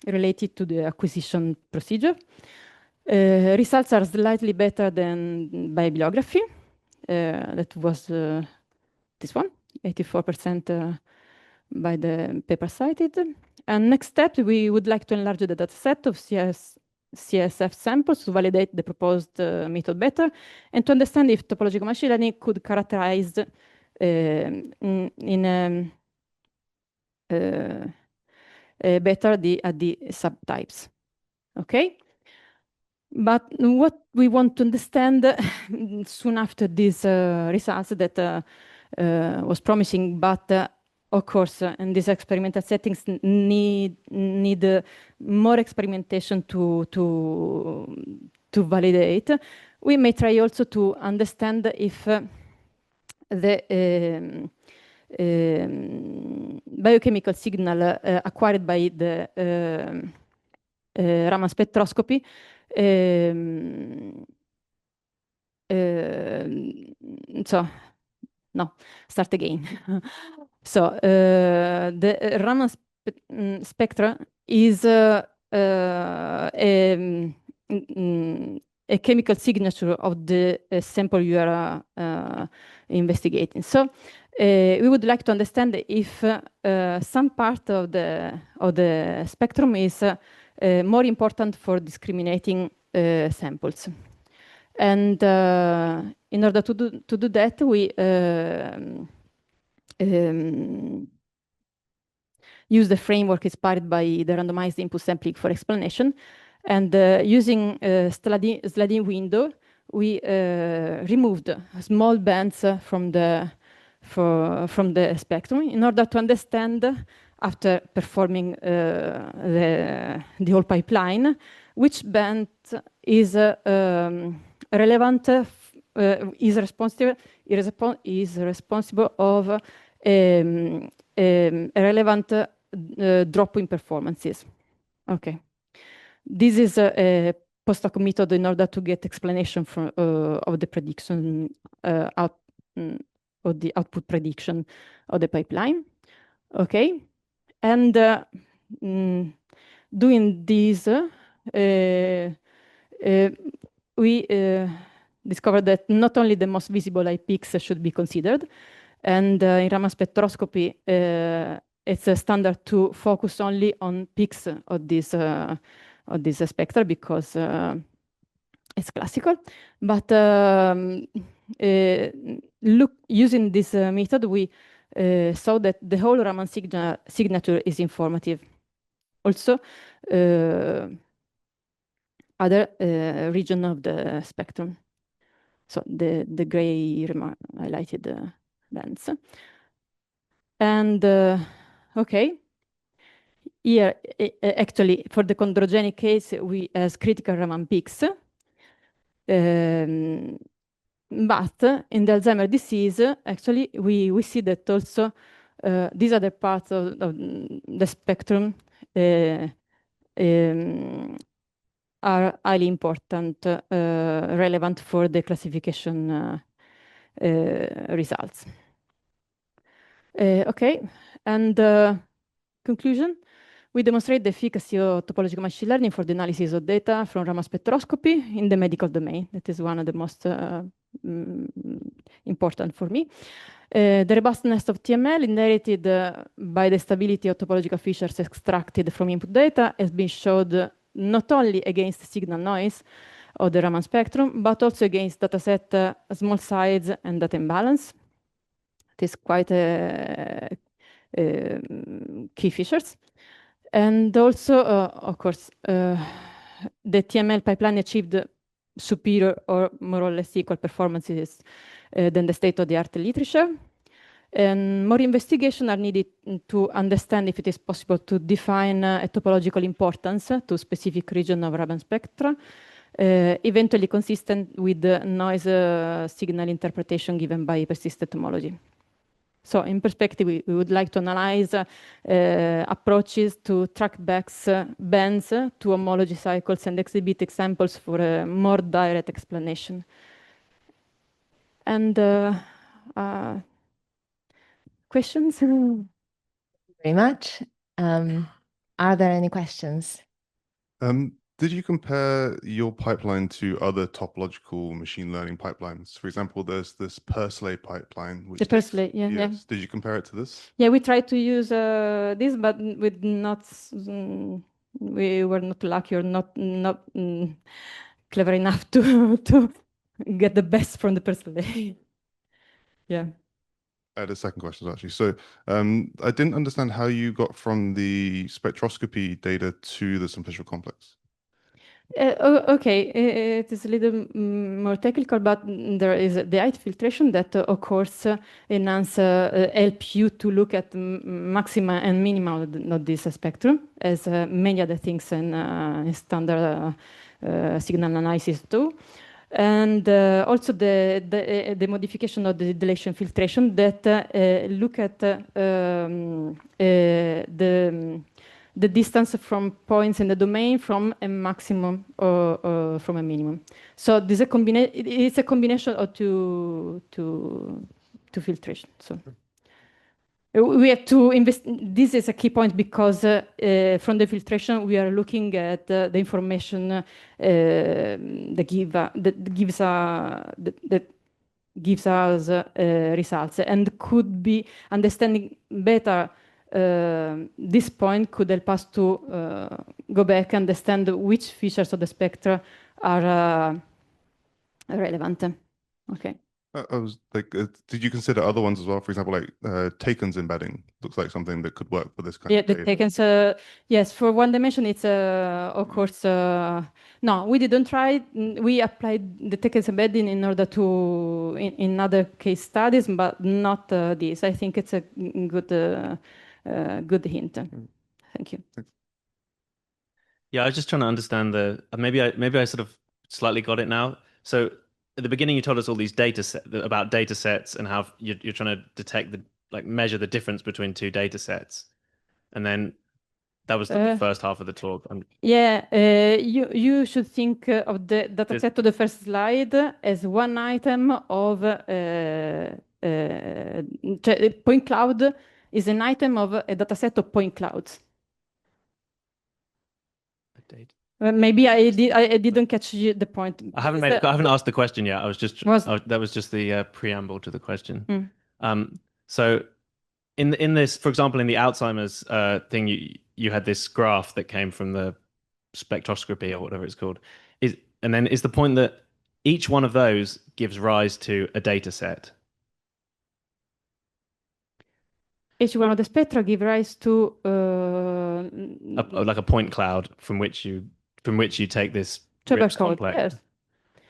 related to the acquisition procedure. Results are slightly better than bibliography. That was this one, 84% by the paper cited. And next step, we would like to enlarge the data set of CSF samples to validate the proposed method better and to understand if topological machine learning could characterize better the subtypes. Okay? But what we want to understand soon after these results that was promising, but of course, in these experimental settings need more experimentation to validate. We may try also to understand if the biochemical signal acquired by the Raman spectroscopy start again. So the Raman spectra is a chemical signature of the sample you are investigating. So we would like to understand if some part of the spectrum is more important for discriminating samples. And in order to do that, we use the framework inspired by the randomized input sampling for explanation. And using sliding window, we removed small bands from the spectrum in order to understand, after performing the whole pipeline, which band is relevant, is responsible of a relevant drop in performances. Okay. This is a post hoc method in order to get explanation from, of the prediction of the output prediction of the pipeline. Okay, and doing this, we discovered that not only the most visible eye peaks should be considered, and in Raman spectroscopy, it's a standard to focus only on peaks of this spectra because it's classical. But using this method, we saw that the whole Raman signature is informative. Also, other region of the spectrum. So the gray highlighted bands. And okay, here actually for the chondrogenic case we has critical Raman peaks. But in the Alzheimer's disease, actually we see that also these other parts of the spectrum are highly important, relevant for the classification results. Okay, and conclusion. We demonstrate the efficacy of topological machine learning for the analysis of data from Raman spectroscopy in the medical domain. That is one of the most important for me. The robustness of TML inherited by the stability of topological features extracted from input data has been showed not only against signal noise of the Raman spectrum, but also against dataset small size and data imbalance. It is quite key features. And also, of course, the TML pipeline achieved superior or more or less equal performances than the state-of-the-art literature. And more investigation are needed to understand if it is possible to define a topological importance to specific region of Raman spectra, eventually consistent with the noise signal interpretation given by persistent homology. So in perspective, we would like to analyze approaches to track bands to homology cycles and exhibit examples for a more direct explanation. And questions? Very much. Are there any questions? Did you compare your pipeline to other topological machine learning pipelines? For example, there's this Persley pipeline. Which The Persley, yeah, yes. yeah. Did you compare it to this? Yeah, we tried to use this, but with not, we were not lucky or not clever enough to get the best from the Persley. Yeah. I had a second question actually. So I didn't understand how you got from the spectroscopy data to the simplicial complex. Okay, it is a little more technical, but there is the height filtration that, of course, help you to look at maxima and minima of this spectrum, as many other things in standard signal analysis do. And also the modification of the dilation filtration that look at the distance from points in the domain from a maximum or from a minimum. So this is it's a combination of two filtration. So we have to invest. This is a key point because from the filtration we are looking at the information that gives us results, and could be understanding better. This point could help us to go back and understand which features of the spectra are relevant. Okay. I was like, did you consider other ones as well? For example, like Taken's embedding looks like something that could work for this kind of data. Yeah, the Taken's, yes, for one dimension, it's of course, no, we didn't try. We applied the Taken's embedding in order to, in other case studies, but not this. I think it's a good hint. Thank you. Thanks. Yeah, I was just trying to understand maybe I sort of slightly got it now. So at the beginning, you told us all these about data sets and how you're trying to detect measure the difference between two data sets, and then that was the first half of the talk. Yeah, you should think of the data set of the first slide as one item of point cloud is an item of a data set of point clouds. Maybe I didn't catch the point. I haven't asked the question yet. That was just the preamble to the question. So in this, for example, in the Alzheimer's thing, you had this graph that came from the spectroscopy or whatever it's called. And then is the point that each one of those gives rise to a data set? Each one of the spectra give rise to like a point cloud from which you take this Ripps code. Complex. Yes.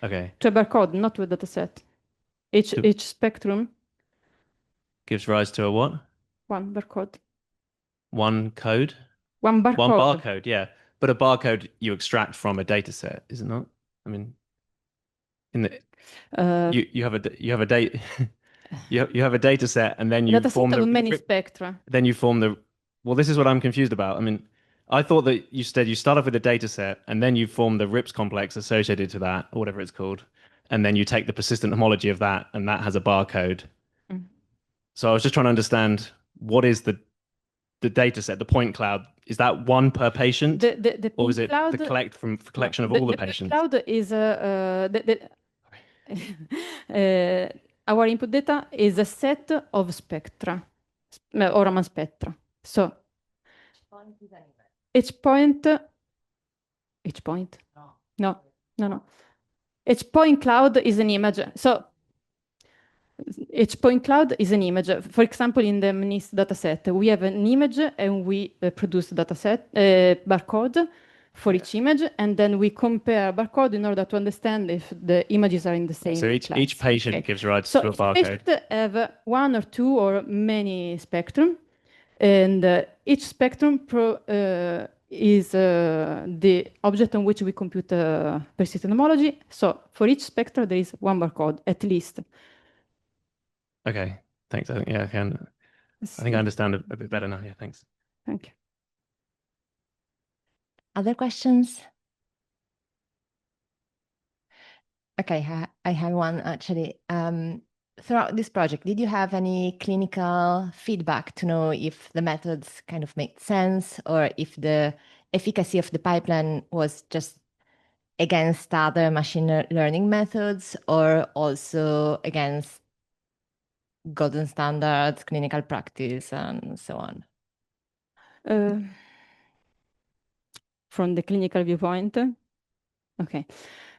Okay. To a barcode, not to a data set. Each spectrum gives rise to a what? One barcode. One code? One barcode. One barcode, yeah. But a barcode you extract from a data set, is it not? I mean, you have a date. You have a data set, and then you form the many spectra. Then you form the. Well, this is what I'm confused about. I mean, I thought that you start off with a data set, and then you form the Ripps complex associated to that, or whatever it's called. and then you take the persistent homology of that, and that has a barcode. So I was just trying to understand, what is the data set, the point cloud? Is that one per patient, or is it the collection of all the patients? The cloud is our input data is a set of spectra, or Raman spectra. So each point. No. Each point cloud is an image. So each point cloud is an image. For example, in the MNIST dataset, we have an image and we produce a dataset barcode for each image, and then we compare barcode in order to understand if the images are in the same. So each patient gives rise to a barcode. Patients have one or two or many spectrum, and each spectrum is the object on which we compute persistent homology. So for each spectrum, there is one barcode at least. Okay, thanks. I think I understand a bit better now. Yeah, thanks. Thank you. Other questions? Okay, I have one actually. Throughout this project, did you have any clinical feedback to know if the methods kind of made sense, or if the efficacy of the pipeline was just against other machine learning methods, or also against golden standards, clinical practice, and so on? From the clinical viewpoint, okay.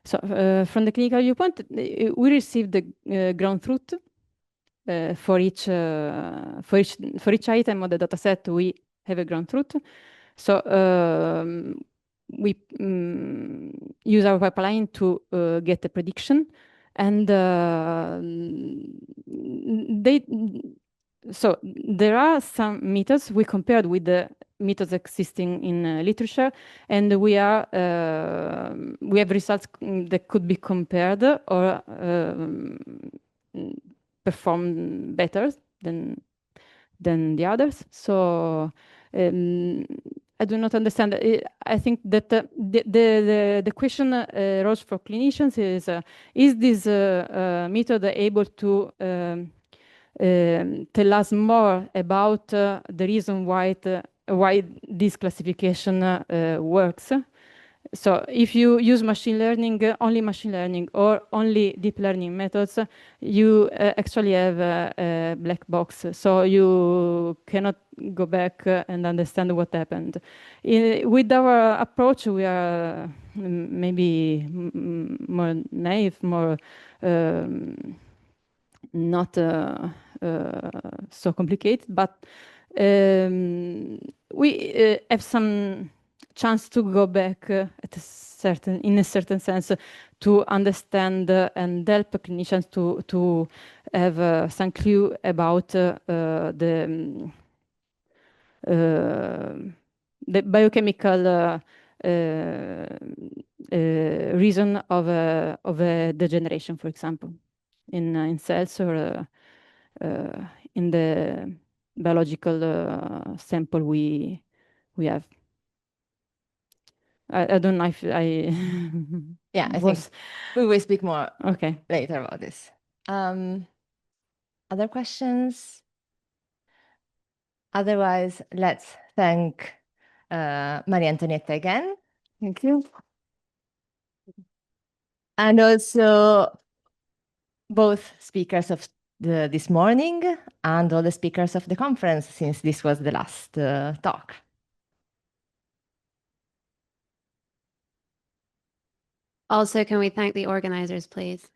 So from the clinical viewpoint, we received the ground truth for each item of the dataset. We have a ground truth. So we use our pipeline to get a prediction, and so there are some methods we compared with the methods existing in literature, and we have results that could be compared or perform better than the others. So I do not understand. I think that the question rose for clinicians is this method able to tell us more about the reason why this classification works? So if you use machine learning, only machine learning, or only deep learning methods, you actually have a black box. So you cannot go back and understand what happened. With our approach, we are maybe more naive, more not so complicated, but we have some chance to go back in a certain sense to understand and help clinicians to have some clue about the biochemical reason of a degeneration, for example, in cells or in the biological sample we have. I don't know if I yeah, I think we will speak more later about this. Other questions? Otherwise, let's thank Maria Antonietta again. Thank you. And also both speakers of this morning and all the speakers of the conference, since this was the last talk. Also, can we thank the organizers, please?